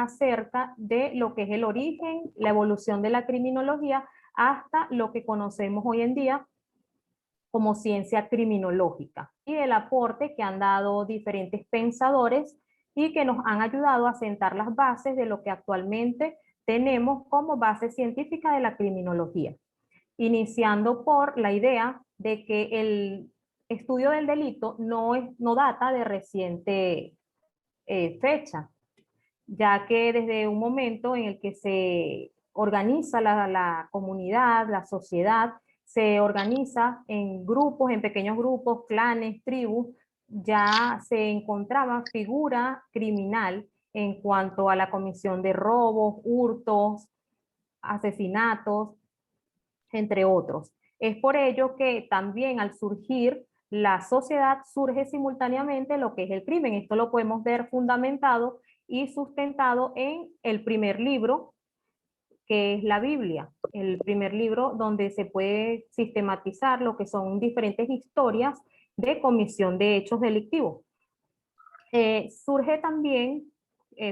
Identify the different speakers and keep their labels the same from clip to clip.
Speaker 1: acerca de lo que es el origen, la evolución de la criminología hasta lo que conocemos hoy en día como ciencia criminológica y el aporte que han dado diferentes pensadores y que nos han ayudado a sentar las bases de lo que actualmente tenemos como base científica de la criminología, iniciando por la idea de que el estudio del delito no data de reciente fecha, ya que desde un momento en el que se organiza la comunidad, la sociedad, se organiza en grupos, en pequeños grupos, clanes, tribus, ya se encontraba figura criminal en cuanto a la comisión de robos, hurtos, asesinatos, entre otros. Es por ello que también al surgir la sociedad surge simultáneamente lo que es el crimen. Esto lo podemos ver fundamentado y sustentado en el primer libro, que es la Biblia, el primer libro donde se puede sistematizar lo que son diferentes historias de comisión de hechos delictivos. Surge también,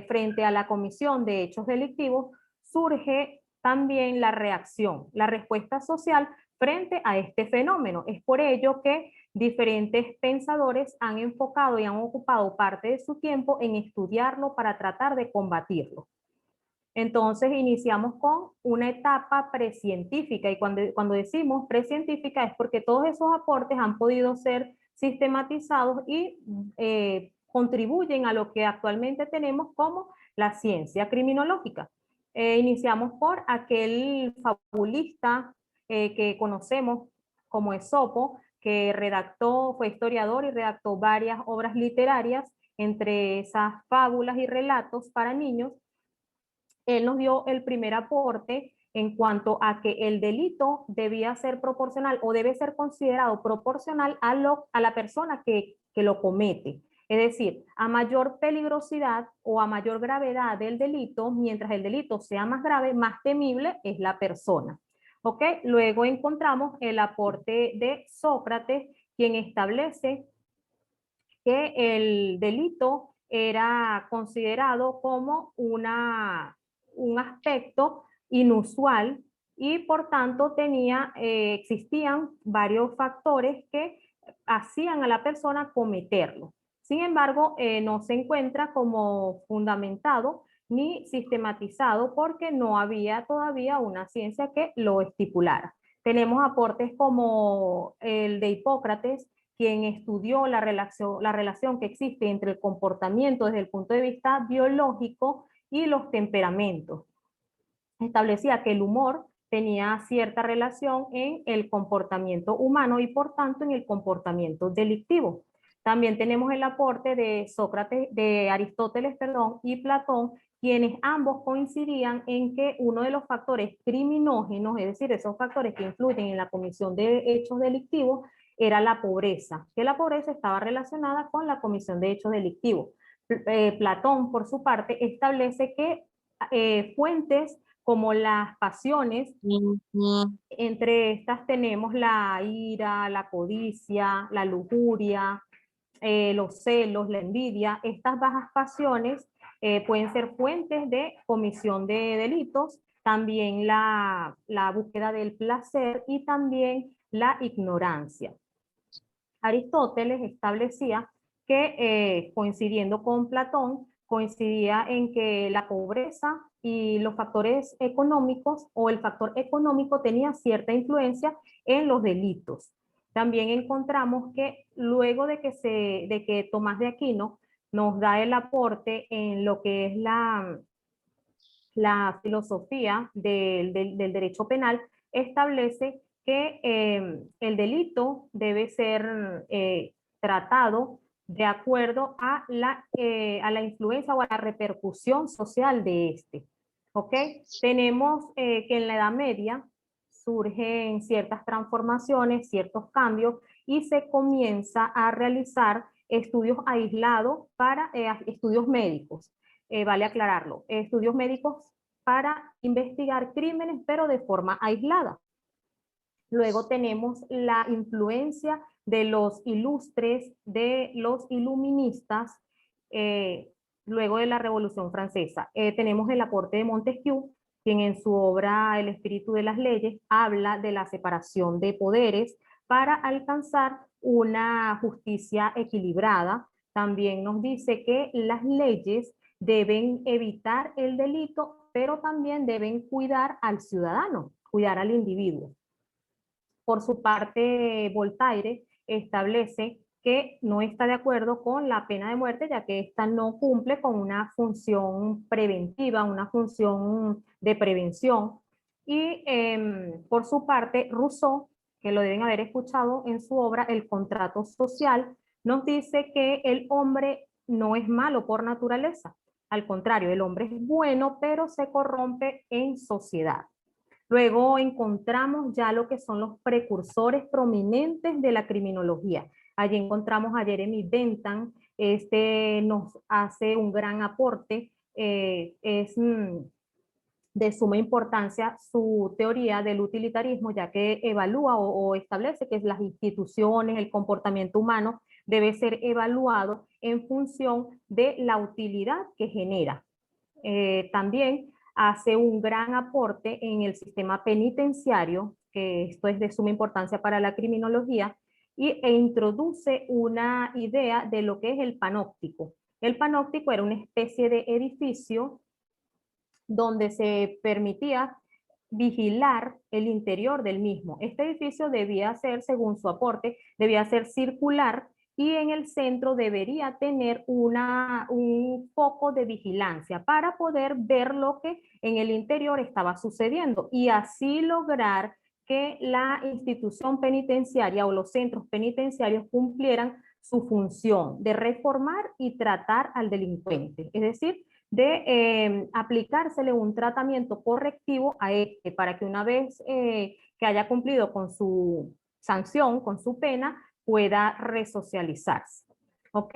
Speaker 1: frente a la comisión de hechos delictivos, surge también la reacción, la respuesta social frente a este fenómeno. Es por ello que diferentes pensadores han enfocado y han ocupado parte de su tiempo en estudiarlo para tratar de combatirlo. Entonces iniciamos con una etapa precientífica y cuando decimos precientífica es porque todos esos aportes han podido ser sistematizados y contribuyen a lo que actualmente tenemos como la ciencia criminológica. Iniciamos por aquel fabulista que conocemos como Esopo, que fue historiador y redactó varias obras literarias, entre esas fábulas y relatos para niños. Él nos dio el primer aporte en cuanto a que el delito debía ser proporcional o debe ser considerado proporcional a la persona que lo comete. Es decir, a mayor peligrosidad o a mayor gravedad del delito, mientras el delito sea más grave, más temible es la persona. ¿Ok? Luego encontramos el aporte de Sócrates, quien establece que el delito era considerado como un aspecto inusual y por tanto existían varios factores que hacían a la persona cometerlo. Sin embargo, no se encuentra como fundamentado ni sistematizado porque no había todavía una ciencia que lo estipulara. Tenemos aportes como el de Hipócrates, quien estudió la relación que existe entre el comportamiento desde el punto de vista biológico y los temperamentos. Establecía que el humor tenía cierta relación en el comportamiento humano y por tanto en el comportamiento delictivo. También tenemos el aporte de Aristóteles, y Platón, quienes ambos coincidían en que uno de los factores criminógenos, es decir, esos factores que influyen en la comisión de hechos delictivos, era la pobreza, que la pobreza estaba relacionada con la comisión de hechos delictivos. Platón, por su parte, establece que fuentes como las pasiones, entre estas tenemos la ira, la codicia, la lujuria, los celos, la envidia. Estas bajas pasiones pueden ser fuentes de comisión de delitos, también la búsqueda del placer y también la ignorancia. Aristóteles establecía que, coincidiendo con Platón, coincidía en que la pobreza y los factores económicos o el factor económico tenía cierta influencia en los delitos. También encontramos que luego de que Tomás de Aquino nos da el aporte en lo que es la filosofía del derecho penal, establece que el delito debe ser tratado de acuerdo a la influencia o a la repercusión social de este. ¿Ok? Tenemos que en la Edad Media surgen ciertas transformaciones, ciertos cambios y se comienza a realizar estudios aislados para estudios médicos. Vale aclararlo, estudios médicos para investigar crímenes, pero de forma aislada. Luego tenemos la influencia de los ilustres, de los iluministas, luego de la Revolución Francesa. Tenemos el aporte de Montesquieu, quien en su obra El espíritu de las leyes habla de la separación de poderes para alcanzar una justicia equilibrada. También nos dice que las leyes deben evitar el delito, pero también deben cuidar al ciudadano, cuidar al individuo. Por su parte, Voltaire establece que no está de acuerdo con la pena de muerte, ya que ésta no cumple con una función preventiva, una función de prevención. Y por su parte, Rousseau, que lo deben haber escuchado en su obra El contrato social, nos dice que el hombre no es malo por naturaleza. Al contrario, el hombre es bueno, pero se corrompe en sociedad. Luego encontramos ya lo que son los precursores prominentes de la criminología. Allí encontramos a Jeremy Bentham, este nos hace un gran aporte, es de suma importancia su teoría del utilitarismo, ya que evalúa o establece que las instituciones, el comportamiento humano debe ser evaluado en función de la utilidad que genera. También hace un gran aporte en el sistema penitenciario, que esto es de suma importancia para la criminología, e introduce una idea de lo que es el panóptico. El panóptico era una especie de edificio donde se permitía vigilar el interior del mismo. Este edificio debía ser, según su aporte, debía ser circular y en el centro debería tener un foco de vigilancia para poder ver lo que en el interior estaba sucediendo y así lograr que la institución penitenciaria o los centros penitenciarios cumplieran su función de reformar y tratar al delincuente. Es decir, de aplicársele un tratamiento correctivo a este para que una vez que haya cumplido con su sanción, con su pena, pueda resocializarse. ¿Ok?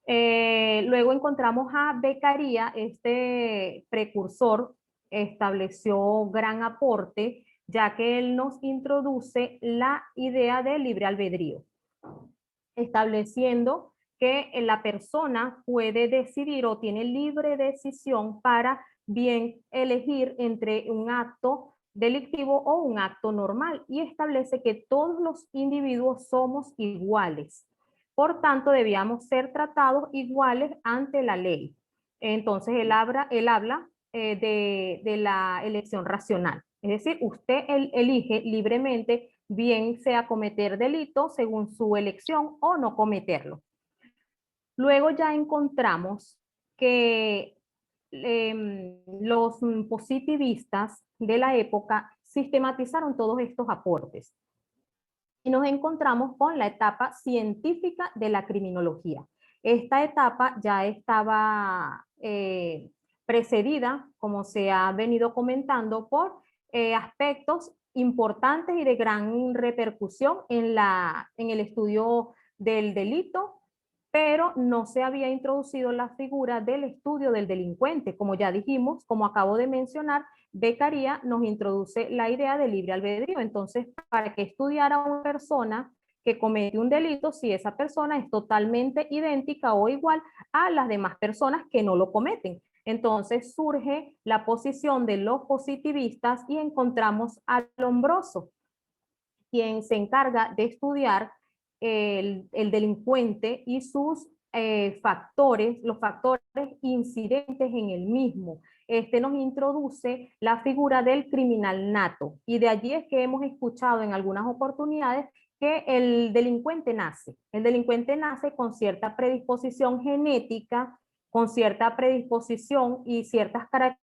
Speaker 1: Luego encontramos a Beccaria, este precursor estableció gran aporte, ya que él nos introduce la idea de libre albedrío, estableciendo que la persona puede decidir o tiene libre decisión para bien elegir entre un acto delictivo o un acto normal y establece que todos los individuos somos iguales. Por tanto, debíamos ser tratados iguales ante la ley. Entonces, él habla de la elección racional. Es decir, usted elige libremente bien sea cometer delito según su elección o no cometerlo. Luego ya encontramos que los positivistas de la época sistematizaron todos estos aportes y nos encontramos con la etapa científica de la criminología. Esta etapa ya estaba precedida, como se ha venido comentando, por aspectos importantes y de gran repercusión en el estudio del delito, pero no se había introducido la figura del estudio del delincuente. Como ya dijimos, como acabo de mencionar, Beccaria nos introduce la idea de libre albedrío. Entonces, ¿para qué estudiar a una persona que comete un delito si esa persona es totalmente idéntica o igual a las demás personas que no lo cometen? Entonces surge la posición de los positivistas y encontramos a Lombroso, quien se encarga de estudiar el delincuente y sus factores, los factores incidentes en el mismo. Este nos introduce la figura del criminal nato y de allí es que hemos escuchado en algunas oportunidades que el delincuente nace. El delincuente nace con cierta predisposición genética, con cierta predisposición y ciertas características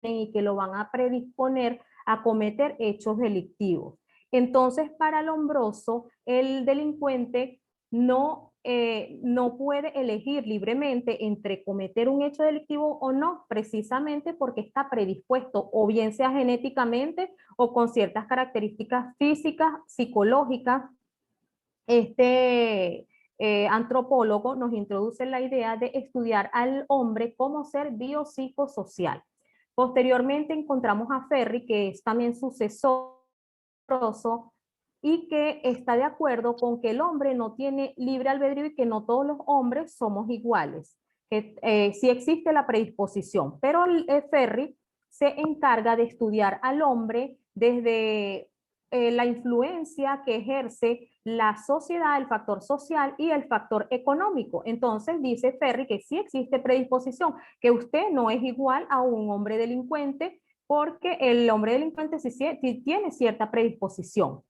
Speaker 1: y que lo van a predisponer a cometer hechos delictivos. Entonces, para Lombroso, el delincuente no puede elegir libremente entre cometer un hecho delictivo o no, precisamente porque está predispuesto, o bien sea genéticamente o con ciertas características físicas, psicológicas. Este antropólogo nos introduce la idea de estudiar al hombre como ser biopsicosocial. Posteriormente encontramos a Ferri, que es también sucesor y que está de acuerdo con que el hombre no tiene libre albedrío y que no todos los hombres somos iguales, sí existe la predisposición, pero el Ferri se encarga de estudiar al hombre desde la influencia que ejerce la sociedad, el factor social y el factor económico. Entonces dice Ferri que sí existe predisposición, que usted no es igual a un hombre delincuente porque el hombre delincuente sí tiene cierta predisposición.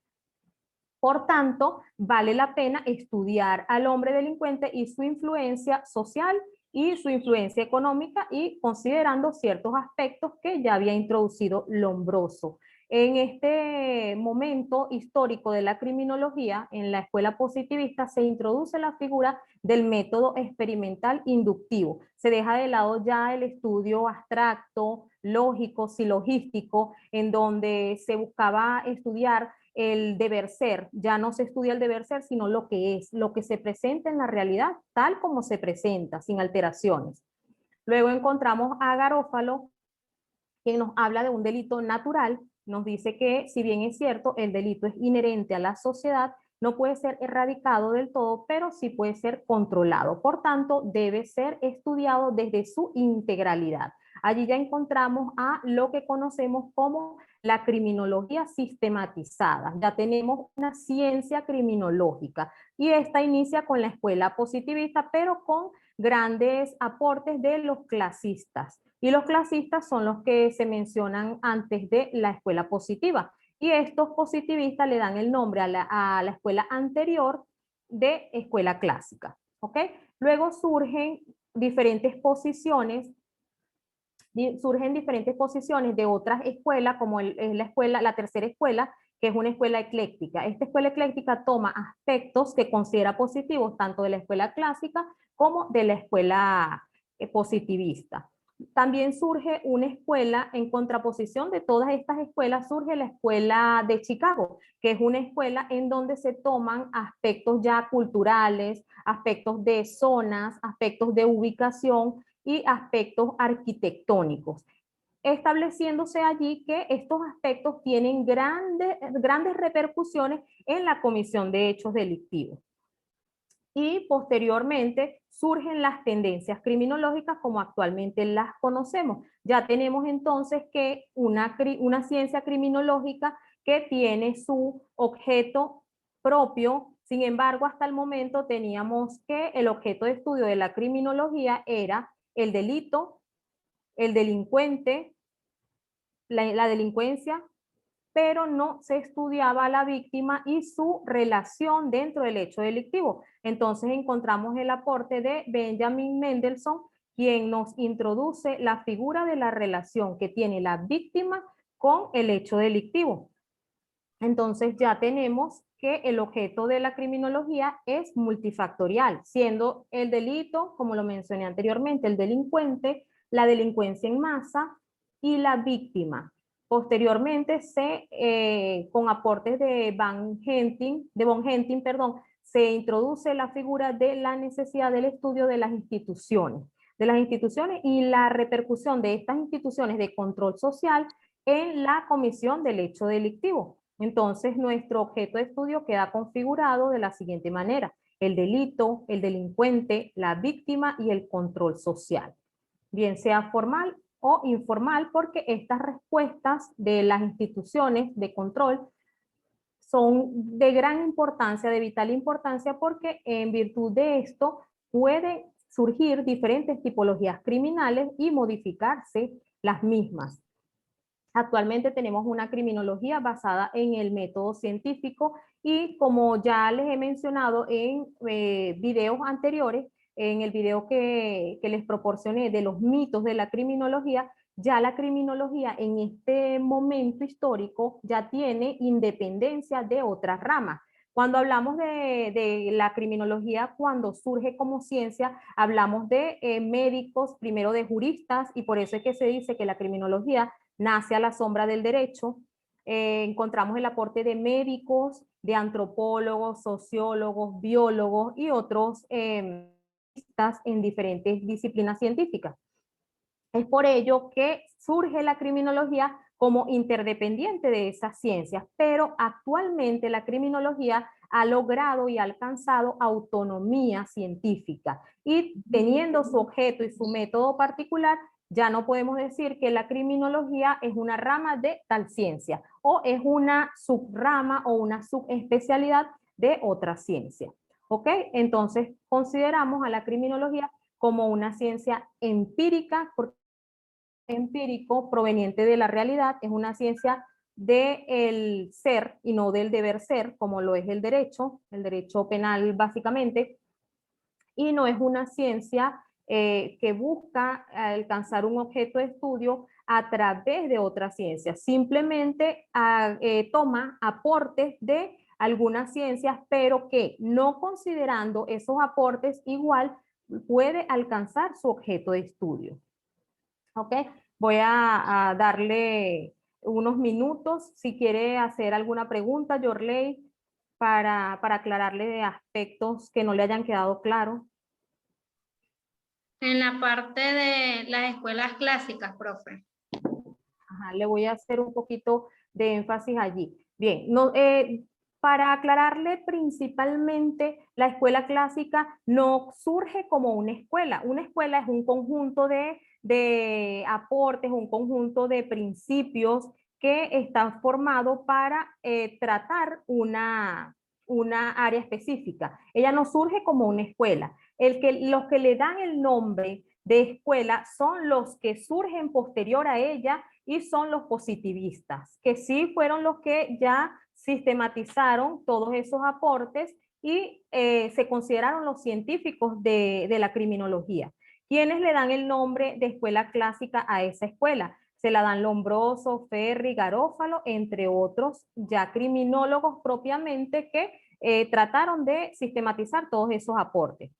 Speaker 1: Por tanto, vale la pena estudiar al hombre delincuente y su influencia social y su influencia económica y considerando ciertos aspectos que ya había introducido Lombroso. En este momento histórico de la criminología, en la escuela positivista se introduce la figura del método experimental inductivo. Se deja de lado ya el estudio abstracto, lógico, silogístico, en donde se buscaba estudiar el deber ser. Ya no se estudia el deber ser, sino lo que es, lo que se presenta en la realidad, tal como se presenta, sin alteraciones. Luego encontramos a Garófalo, quien nos habla de un delito natural. Nos dice que, si bien es cierto, el delito es inherente a la sociedad, no puede ser erradicado del todo, pero sí puede ser controlado. Por tanto, debe ser estudiado desde su integralidad. Allí ya encontramos a lo que conocemos como la criminología sistematizada. Ya tenemos una ciencia criminológica y esta inicia con la escuela positivista, pero con grandes aportes de los clasistas. Y los clasistas son los que se mencionan antes de la escuela positiva. Y estos positivistas le dan el nombre a la escuela anterior de escuela clásica. ¿Ok? Luego diferentes posiciones surgen diferentes posiciones de otras escuelas, como es la tercera escuela, que es una escuela ecléctica. Esta escuela ecléctica toma aspectos que considera positivos tanto de la escuela clásica como de la escuela positivista. También surge una escuela en contraposición de todas estas escuelas, surge la escuela de Chicago, que es una escuela en donde se toman aspectos ya culturales, aspectos de zonas, aspectos de ubicación y aspectos arquitectónicos, estableciéndose allí que estos aspectos tienen grandes repercusiones en la comisión de hechos delictivos. Y posteriormente surgen las tendencias criminológicas como actualmente las conocemos. Ya tenemos entonces que una ciencia criminológica que tiene su objeto propio. Sin embargo, hasta el momento teníamos que el objeto de estudio de la criminología era el delito, el delincuente, la delincuencia, pero no se estudiaba a la víctima y su relación dentro del hecho delictivo. Entonces encontramos el aporte de Benjamin Mendelssohn, quien nos introduce la figura de la relación que tiene la víctima con el hecho delictivo. Entonces ya tenemos que el objeto de la criminología es multifactorial, siendo el delito, como lo mencioné anteriormente, el delincuente, la delincuencia en masa y la víctima. Posteriormente, con aportes de von Henting, se introduce la figura de la necesidad del estudio de las instituciones y la repercusión de estas instituciones de control social en la comisión del hecho delictivo. Entonces, nuestro objeto de estudio queda configurado de la siguiente manera: el delito, el delincuente, la víctima y el control social, bien sea formal o informal, porque estas respuestas de las instituciones de control son de gran importancia, de vital importancia, porque en virtud de esto pueden surgir diferentes tipologías criminales y modificarse las mismas. Actualmente tenemos una criminología basada en el método científico y, como ya les he mencionado en videos anteriores, en el video que les proporcioné de los mitos de la criminología, ya la criminología en este momento histórico ya tiene independencia de otras ramas. Cuando hablamos de la criminología, cuando surge como ciencia, hablamos de médicos, primero de juristas, y por eso es que se dice que la criminología nace a la sombra del derecho. Encontramos el aporte de médicos, de antropólogos, sociólogos, biólogos y otros en diferentes disciplinas científicas. Es por ello que surge la criminología como interdependiente de esas ciencias, pero actualmente la criminología ha logrado y ha alcanzado autonomía científica y teniendo su objeto y su método particular, ya no podemos decir que la criminología es una rama de tal ciencia o es una subrama o una subespecialidad de otra ciencia. ¿Ok? Entonces consideramos a la criminología como una ciencia empírica, porque empírico proveniente de la realidad, es una ciencia del ser y no del deber ser, como lo es el derecho penal básicamente, y no es una ciencia que busca alcanzar un objeto de estudio a través de otra ciencia, simplemente toma aportes de algunas ciencias, pero que no considerando esos aportes igual puede alcanzar su objeto de estudio. ¿Ok? Voy a darle unos minutos si quiere hacer alguna pregunta, Yorley, para aclararle de aspectos que no le hayan quedado claros.
Speaker 2: En la parte de las escuelas clásicas, profe.
Speaker 1: Ajá, le voy a hacer un poquito de énfasis allí. Bien, no, para aclararle principalmente, la escuela clásica no surge como una escuela. Una escuela es un conjunto de aportes, un conjunto de principios que están formados para tratar una área específica. Ella no surge como una escuela. Los que le dan el nombre de escuela son los que surgen posterior a ella y son los positivistas, que sí fueron los que ya sistematizaron todos esos aportes y se consideraron los científicos de la criminología. ¿Quiénes le dan el nombre de escuela clásica a esa escuela? Se la dan Lombroso, Ferri, Garófalo, entre otros ya criminólogos propiamente que trataron de sistematizar todos esos aportes.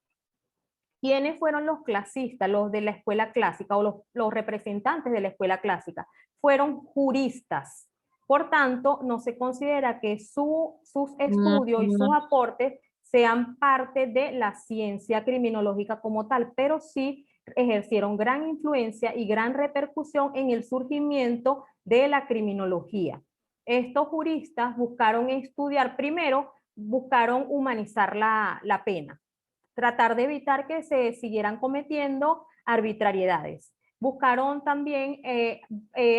Speaker 1: ¿Quiénes fueron los clasistas, los de la escuela clásica o los representantes de la escuela clásica? Fueron juristas. Por tanto, no se considera que sus estudios y sus aportes sean parte de la ciencia criminológica como tal, pero sí ejercieron gran influencia y gran repercusión en el surgimiento de la criminología. Estos juristas buscaron estudiar, primero, buscaron humanizar la pena, tratar de evitar que se siguieran cometiendo arbitrariedades. Buscaron también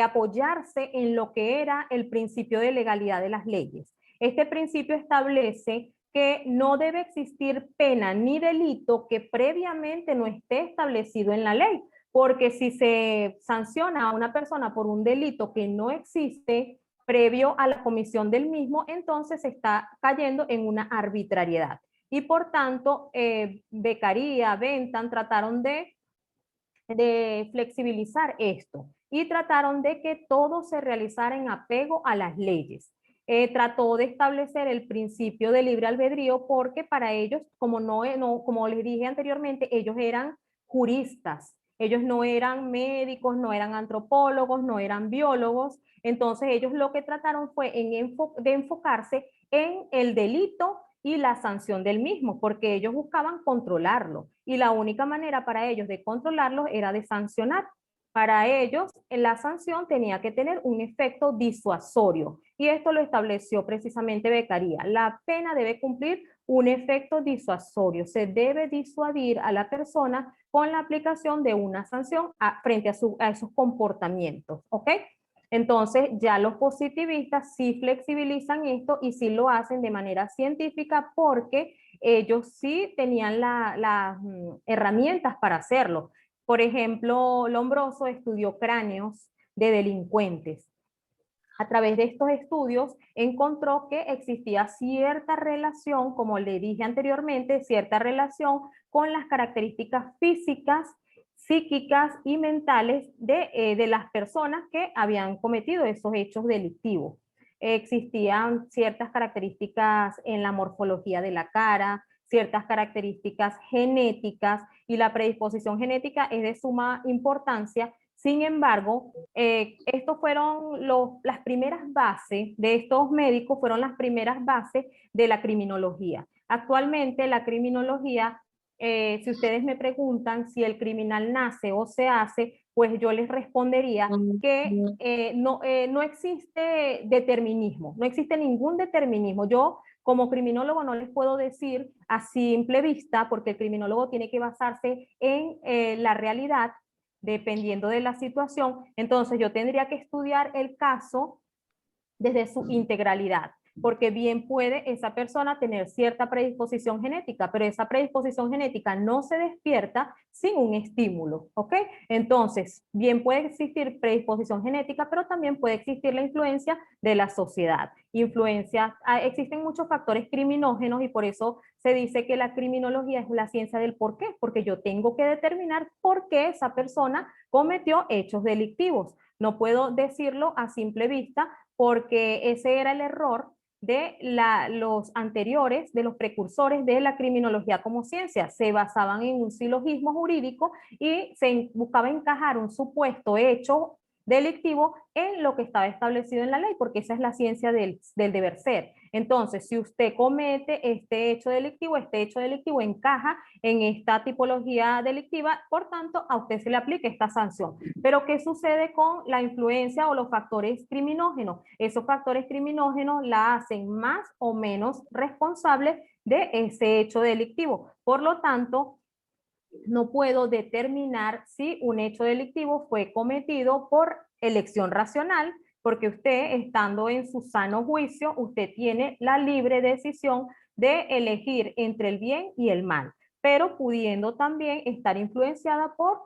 Speaker 1: apoyarse en lo que era el principio de legalidad de las leyes. Este principio establece que no debe existir pena ni delito que previamente no esté establecido en la ley, porque si se sanciona a una persona por un delito que no existe previo a la comisión del mismo, entonces se está cayendo en una arbitrariedad. Y por tanto, Beccaria, Bentham trataron de flexibilizar esto y trataron de que todo se realizara en apego a las leyes. Trató de establecer el principio de libre albedrío porque para ellos, como les dije anteriormente, ellos eran juristas, ellos no eran médicos, no eran antropólogos, no eran biólogos, entonces ellos lo que trataron fue de enfocarse en el delito y la sanción del mismo, porque ellos buscaban controlarlo y la única manera para ellos de controlarlo era de sancionar. Para ellos, la sanción tenía que tener un efecto disuasorio y esto lo estableció precisamente Beccaria. La pena debe cumplir un efecto disuasorio, se debe disuadir a la persona con la aplicación de una sanción frente a esos comportamientos, ¿ok? Entonces, ya los positivistas sí flexibilizan esto y sí lo hacen de manera científica porque ellos sí tenían las herramientas para hacerlo. Por ejemplo, Lombroso estudió cráneos de delincuentes. A través de estos estudios encontró que existía cierta relación, como le dije anteriormente, cierta relación con las características físicas, psíquicas y mentales de las personas que habían cometido esos hechos delictivos. Existían ciertas características en la morfología de la cara, ciertas características genéticas, y la predisposición genética es de suma importancia. Sin embargo, estos fueron las primeras bases de estos médicos, fueron las primeras bases de la criminología. Actualmente la criminología, si ustedes me preguntan si el criminal nace o se hace, pues yo les respondería que no existe determinismo, no existe ningún determinismo. Yo como criminólogo no les puedo decir a simple vista, porque el criminólogo tiene que basarse en la realidad, dependiendo de la situación. Entonces yo tendría que estudiar el caso desde su integralidad, porque bien puede esa persona tener cierta predisposición genética, pero esa predisposición genética no se despierta sin un estímulo, ¿ok? Entonces, bien puede existir predisposición genética, pero también puede existir la influencia de la sociedad. Existen muchos factores criminógenos y por eso se dice que la criminología es la ciencia del por qué, porque yo tengo que determinar por qué esa persona cometió hechos delictivos. No puedo decirlo a simple vista porque ese era el error de los anteriores, de los precursores de la criminología como ciencia. Se basaban en un silogismo jurídico y se buscaba encajar un supuesto hecho delictivo en lo que estaba establecido en la ley, porque esa es la ciencia del deber ser. Entonces, si usted comete este hecho delictivo encaja en esta tipología delictiva, por tanto, a usted se le aplica esta sanción. Pero, ¿qué sucede con la influencia o los factores criminógenos? Esos factores criminógenos la hacen más o menos responsable de ese hecho delictivo. Por lo tanto, no puedo determinar si un hecho delictivo fue cometido por elección racional, porque usted, estando en su sano juicio, usted tiene la libre decisión de elegir entre el bien y el mal, pero pudiendo también estar influenciada por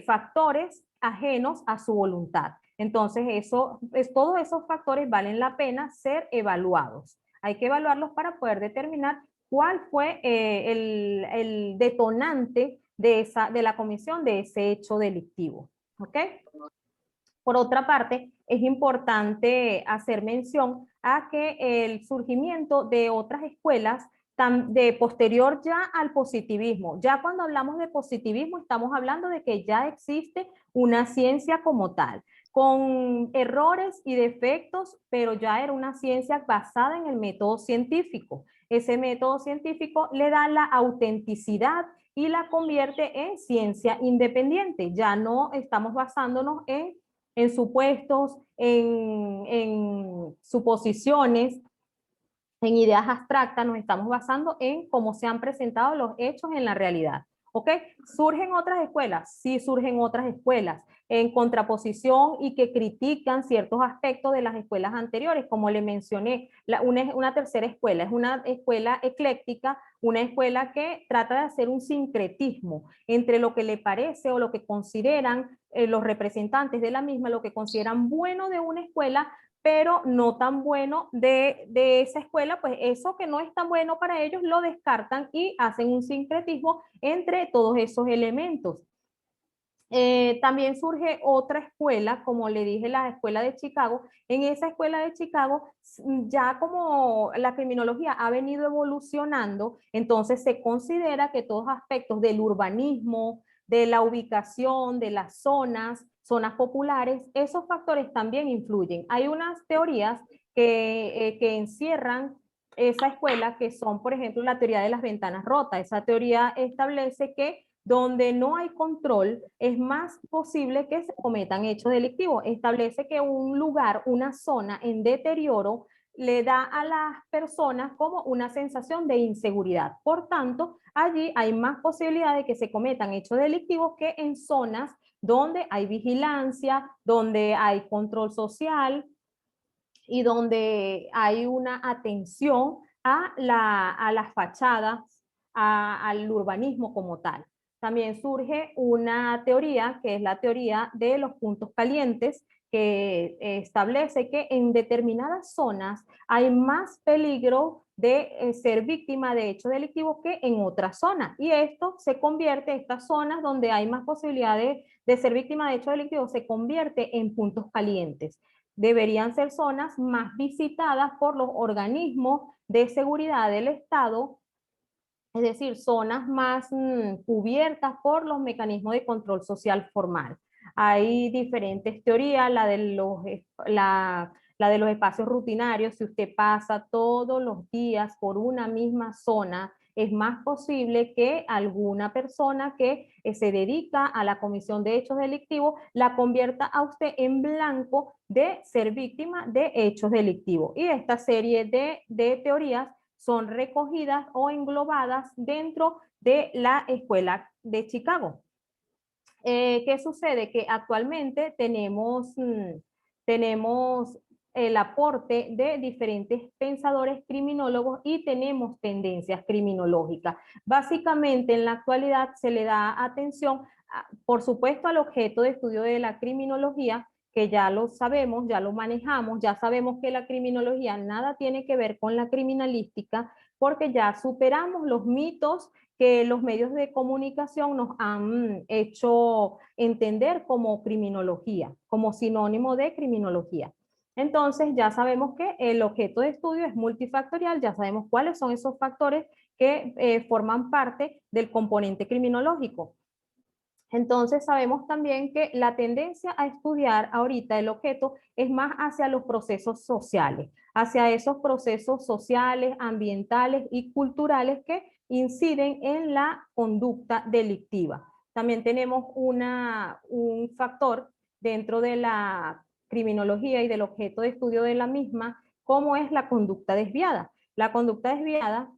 Speaker 1: factores ajenos a su voluntad. Entonces, todos esos factores valen la pena ser evaluados. Hay que evaluarlos para poder determinar cuál fue el detonante de la comisión de ese hecho delictivo. ¿Ok? Por otra parte, es importante hacer mención a que el surgimiento de otras escuelas de posterior ya al positivismo. Ya cuando hablamos de positivismo estamos hablando de que ya existe una ciencia como tal, con errores y defectos, pero ya era una ciencia basada en el método científico. Ese método científico le da la autenticidad y la convierte en ciencia independiente. Ya no estamos basándonos en supuestos, en suposiciones, en ideas abstractas, nos estamos basando en cómo se han presentado los hechos en la realidad. ¿Ok? ¿Surgen otras escuelas? Sí, surgen otras escuelas en contraposición y que critican ciertos aspectos de las escuelas anteriores, como le mencioné. Una tercera escuela es una escuela ecléctica, una escuela que trata de hacer un sincretismo entre lo que le parece o lo que consideran los representantes de la misma, lo que consideran bueno de una escuela, pero no tan bueno de esa escuela, pues eso que no es tan bueno para ellos lo descartan y hacen un sincretismo entre todos esos elementos. También surge otra escuela, como le dije, la escuela de Chicago. En esa escuela de Chicago, ya como la criminología ha venido evolucionando, entonces se considera que todos aspectos del urbanismo, de la ubicación, de las zonas populares, esos factores también influyen. Hay unas teorías que encierran esa escuela, que son, por ejemplo, la teoría de las ventanas rotas. Esa teoría establece que donde no hay control, es más posible que se cometan hechos delictivos. Establece que un lugar, una zona en deterioro, le da a las personas como una sensación de inseguridad. Por tanto, allí hay más posibilidad de que se cometan hechos delictivos que en zonas donde hay vigilancia, donde hay control social y donde hay una atención a las fachadas, al urbanismo como tal. También surge una teoría que es la teoría de los puntos calientes, que establece que en determinadas zonas hay más peligro de ser víctima de hechos delictivos que en otras zonas. Y esto se convierte, estas zonas donde hay más posibilidad de ser víctima de hechos delictivos, se convierte en puntos calientes. Deberían ser zonas más visitadas por los organismos de seguridad del Estado, es decir, zonas más cubiertas por los mecanismos de control social formal. Hay diferentes teorías, la de los espacios rutinarios. Si usted pasa todos los días por una misma zona, es más posible que alguna persona que se dedica a la comisión de hechos delictivos la convierta a usted en blanco de ser víctima de hechos delictivos. Y esta serie de teorías son recogidas o englobadas dentro de la escuela de Chicago. ¿Qué sucede? Que actualmente tenemos el aporte de diferentes pensadores criminólogos y tenemos tendencias criminológicas. Básicamente, en la actualidad se le da atención, por supuesto, al objeto de estudio de la criminología, que ya lo sabemos, ya lo manejamos, ya sabemos que la criminología nada tiene que ver con la criminalística, porque ya superamos los mitos que los medios de comunicación nos han hecho entender como criminología, como sinónimo de criminología. Entonces ya sabemos que el objeto de estudio es multifactorial, ya sabemos cuáles son esos factores que forman parte del componente criminológico. Entonces sabemos también que la tendencia a estudiar ahorita el objeto es más hacia los procesos sociales, hacia esos procesos sociales, ambientales y culturales que inciden en la conducta delictiva. También tenemos un factor dentro de la criminología y del objeto de estudio de la misma, como es la conducta desviada. La conducta desviada,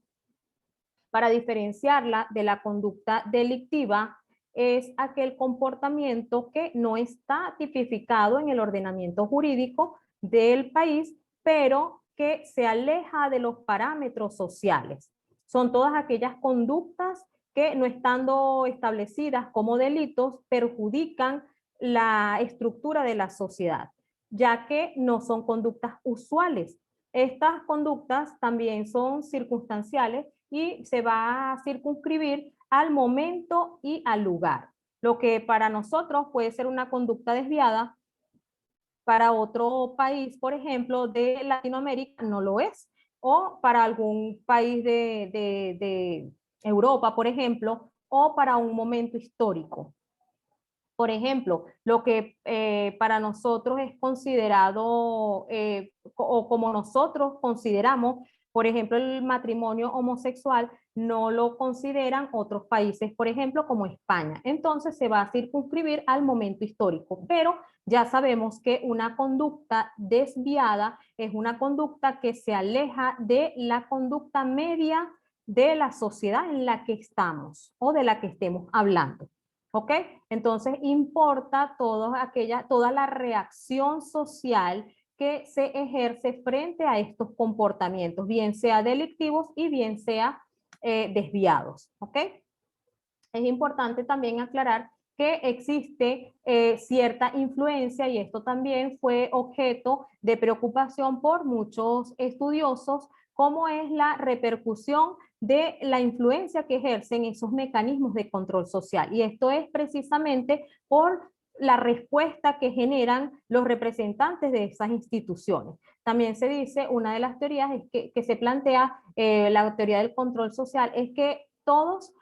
Speaker 1: para diferenciarla de la conducta delictiva, es aquel comportamiento que no está tipificado en el ordenamiento jurídico del país, pero que se aleja de los parámetros sociales. Son todas aquellas conductas que, no estando establecidas como delitos, perjudican la estructura de la sociedad, ya que no son conductas usuales. Estas conductas también son circunstanciales y se va a circunscribir al momento y al lugar. Lo que para nosotros puede ser una conducta desviada, para otro país, por ejemplo, de Latinoamérica, no lo es. O para algún país de Europa, por ejemplo, o para un momento histórico. Por ejemplo, lo que para nosotros es considerado, o como nosotros consideramos, por ejemplo, el matrimonio homosexual, no lo consideran otros países, por ejemplo, como España. Entonces se va a circunscribir al momento histórico, pero ya sabemos que una conducta desviada es una conducta que se aleja de la conducta media de la sociedad en la que estamos o de la que estemos hablando. ¿Ok? Entonces importa toda la reacción social que se ejerce frente a estos comportamientos, bien sea delictivos y bien sea desviados. ¿Ok? Es importante también aclarar que existe cierta influencia, y esto también fue objeto de preocupación por muchos estudiosos, cómo es la repercusión de la influencia que ejercen esos mecanismos de control social. Y esto es precisamente por la respuesta que generan los representantes de esas instituciones. También se dice, una de las teorías es que se plantea, la teoría del control social, es que todos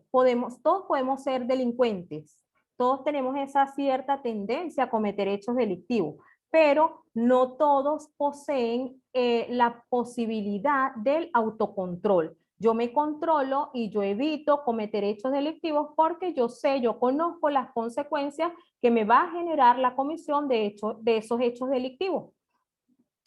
Speaker 1: podemos ser delincuentes, todos tenemos esa cierta tendencia a cometer hechos delictivos, pero no todos poseen la posibilidad del autocontrol. Yo me controlo y yo evito cometer hechos delictivos porque yo sé, yo conozco las consecuencias que me va a generar la comisión de esos hechos delictivos.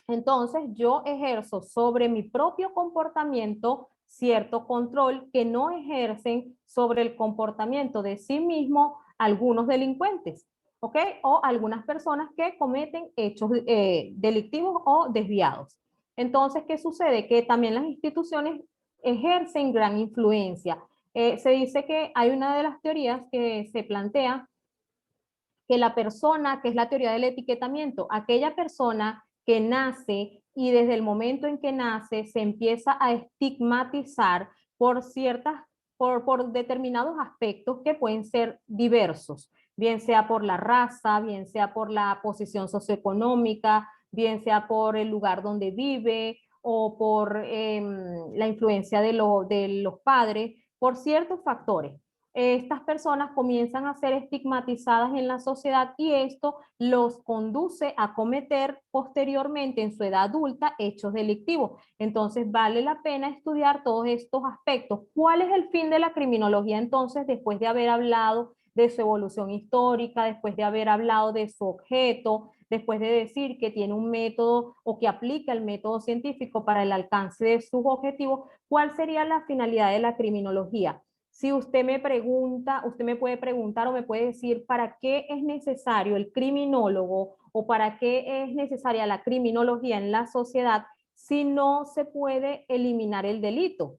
Speaker 1: Entonces, yo ejerzo sobre mi propio comportamiento cierto control que no ejercen sobre el comportamiento de sí mismo algunos delincuentes, ¿ok? O algunas personas que cometen hechos delictivos o desviados. Entonces, ¿qué sucede? Que también las instituciones ejercen gran influencia. Se dice que hay una de las teorías que se plantea que la persona, que es la teoría del etiquetamiento, aquella persona que nace y desde el momento en que nace se empieza a estigmatizar por determinados aspectos que pueden ser diversos, bien sea por la raza, bien sea por la posición socioeconómica, bien sea por el lugar donde vive o por la influencia de los padres, por ciertos factores. Estas personas comienzan a ser estigmatizadas en la sociedad y esto los conduce a cometer posteriormente en su edad adulta hechos delictivos. Entonces vale la pena estudiar todos estos aspectos. ¿Cuál es el fin de la criminología entonces, después de haber hablado de su evolución histórica, después de haber hablado de su objeto, después de decir que tiene un método o que aplica el método científico para el alcance de sus objetivos, ¿cuál sería la finalidad de la criminología? Si usted me pregunta, usted me puede preguntar o me puede decir para qué es necesario el criminólogo o para qué es necesaria la criminología en la sociedad si no se puede eliminar el delito.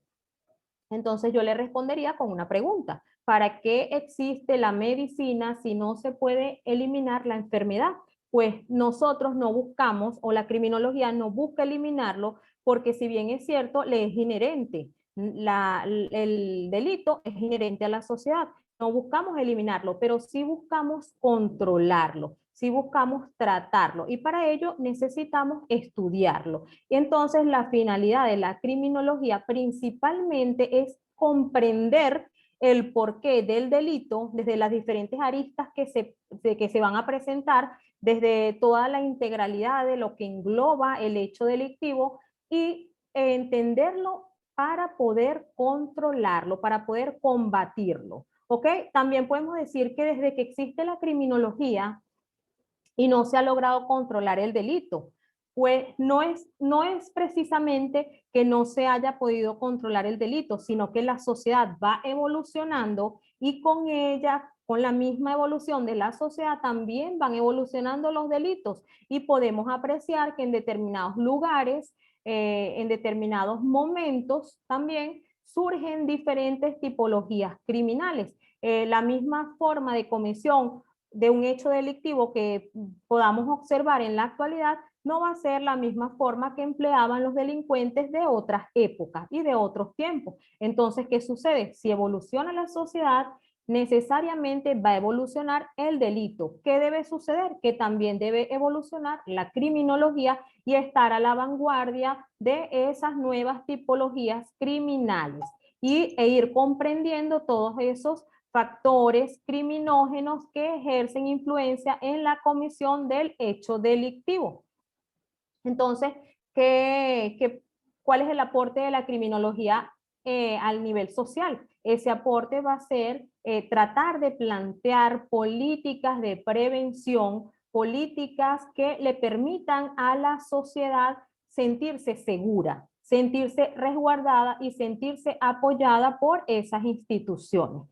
Speaker 1: Entonces yo le respondería con una pregunta. ¿Para qué existe la medicina si no se puede eliminar la enfermedad? Pues nosotros no buscamos, o la criminología no busca eliminarlo, porque si bien es cierto, le es inherente. El delito es inherente a la sociedad. No buscamos eliminarlo, pero sí buscamos controlarlo, sí buscamos tratarlo. Y para ello necesitamos estudiarlo. Y entonces la finalidad de la criminología principalmente es comprender el porqué del delito desde las diferentes aristas que se van a presentar, desde toda la integralidad de lo que engloba el hecho delictivo y entenderlo para poder controlarlo, para poder combatirlo. ¿Ok? También podemos decir que desde que existe la criminología, y no se ha logrado controlar el delito. Pues no es precisamente que no se haya podido controlar el delito, sino que la sociedad va evolucionando y con ella, con la misma evolución de la sociedad, también van evolucionando los delitos y podemos apreciar que en determinados lugares, en determinados momentos también surgen diferentes tipologías criminales. La misma forma de comisión de un hecho delictivo que podamos observar en la actualidad no va a ser la misma forma que empleaban los delincuentes de otras épocas y de otros tiempos. Entonces, ¿qué sucede? Si evoluciona la sociedad, necesariamente va a evolucionar el delito. ¿Qué debe suceder? Que también debe evolucionar la criminología y estar a la vanguardia de esas nuevas tipologías criminales e ir comprendiendo todos esos factores criminógenos que ejercen influencia en la comisión del hecho delictivo. Entonces, ¿cuál es el aporte de la criminología al nivel social? Ese aporte va a ser tratar de plantear políticas de prevención, políticas que le permitan a la sociedad sentirse segura, sentirse resguardada y sentirse apoyada por esas instituciones.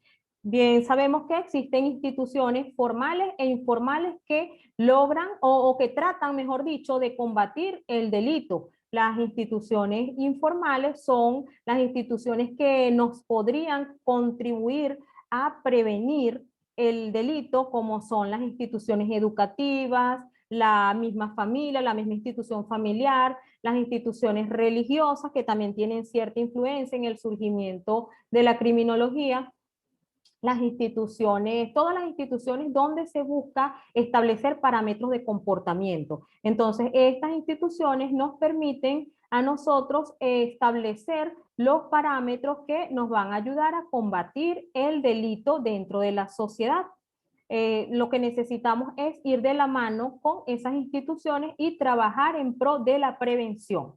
Speaker 1: Bien, sabemos que existen instituciones formales e informales que logran o que tratan, mejor dicho, de combatir el delito. Las instituciones informales son las instituciones que nos podrían contribuir a prevenir el delito, como son las instituciones educativas, la misma familia, la misma institución familiar, las instituciones religiosas que también tienen cierta influencia en el surgimiento de la criminología, las instituciones, todas las instituciones donde se busca establecer parámetros de comportamiento. Entonces, estas instituciones nos permiten a nosotros establecer los parámetros que nos van a ayudar a combatir el delito dentro de la sociedad. Lo que necesitamos es ir de la mano con esas instituciones y trabajar en pro de la prevención,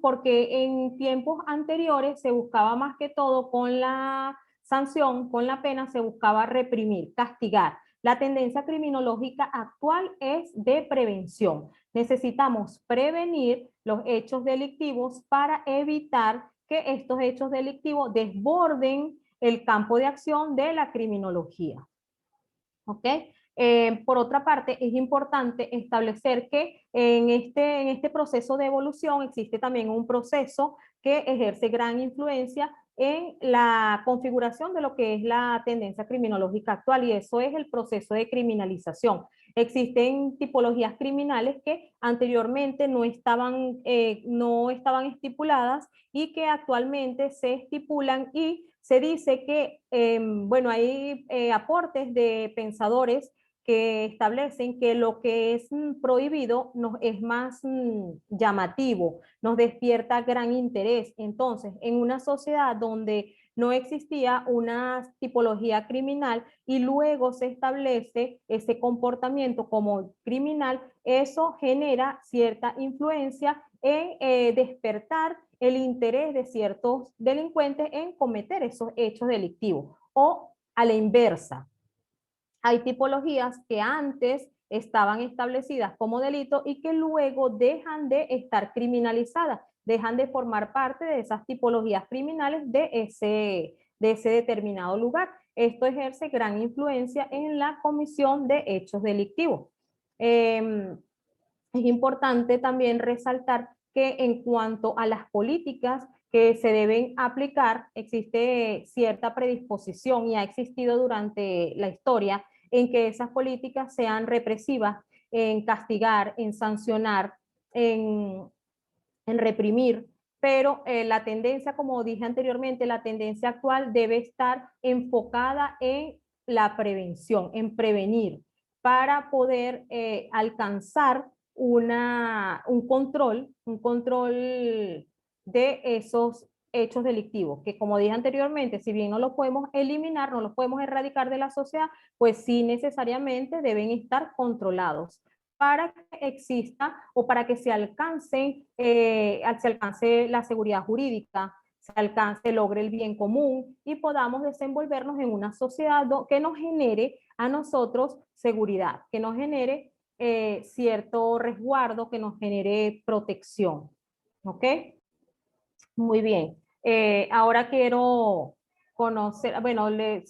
Speaker 1: porque en tiempos anteriores se buscaba más que todo con la sanción, con la pena, se buscaba reprimir, castigar. La tendencia criminológica actual es de prevención. Necesitamos prevenir los hechos delictivos para evitar que estos hechos delictivos desborden el campo de acción de la criminología. ¿Ok? Por otra parte, es importante establecer que en este proceso de evolución existe también un proceso que ejerce gran influencia en la configuración de lo que es la tendencia criminológica actual, y eso es el proceso de criminalización. Existen tipologías criminales que anteriormente no estaban estipuladas y que actualmente se estipulan, y se dice que, bueno, hay aportes de pensadores que establecen que lo que es prohibido nos es más llamativo, nos despierta gran interés. Entonces, en una sociedad donde no existía una tipología criminal y luego se establece ese comportamiento como criminal, eso genera cierta influencia en despertar el interés de ciertos delincuentes en cometer esos hechos delictivos o a la inversa. Hay tipologías que antes estaban establecidas como delito y que luego dejan de estar criminalizadas, dejan de formar parte de esas tipologías criminales de ese determinado lugar. Esto ejerce gran influencia en la comisión de hechos delictivos. Es importante también resaltar que en cuanto a las políticas que se deben aplicar, existe cierta predisposición y ha existido durante la historia en que esas políticas sean represivas, en castigar, en sancionar, en reprimir, pero la tendencia, como dije anteriormente, la tendencia actual debe estar enfocada en la prevención, en prevenir, para poder alcanzar un control de esos hechos delictivos, que como dije anteriormente, si bien no los podemos eliminar, no los podemos erradicar de la sociedad, pues sí necesariamente deben estar controlados para que exista o para que se alcance la seguridad jurídica, se logre el bien común y podamos desenvolvernos en una sociedad que nos genere a nosotros seguridad, que nos genere cierto resguardo, que nos genere protección. ¿Ok? Muy bien. Ahora quiero conocer, bueno,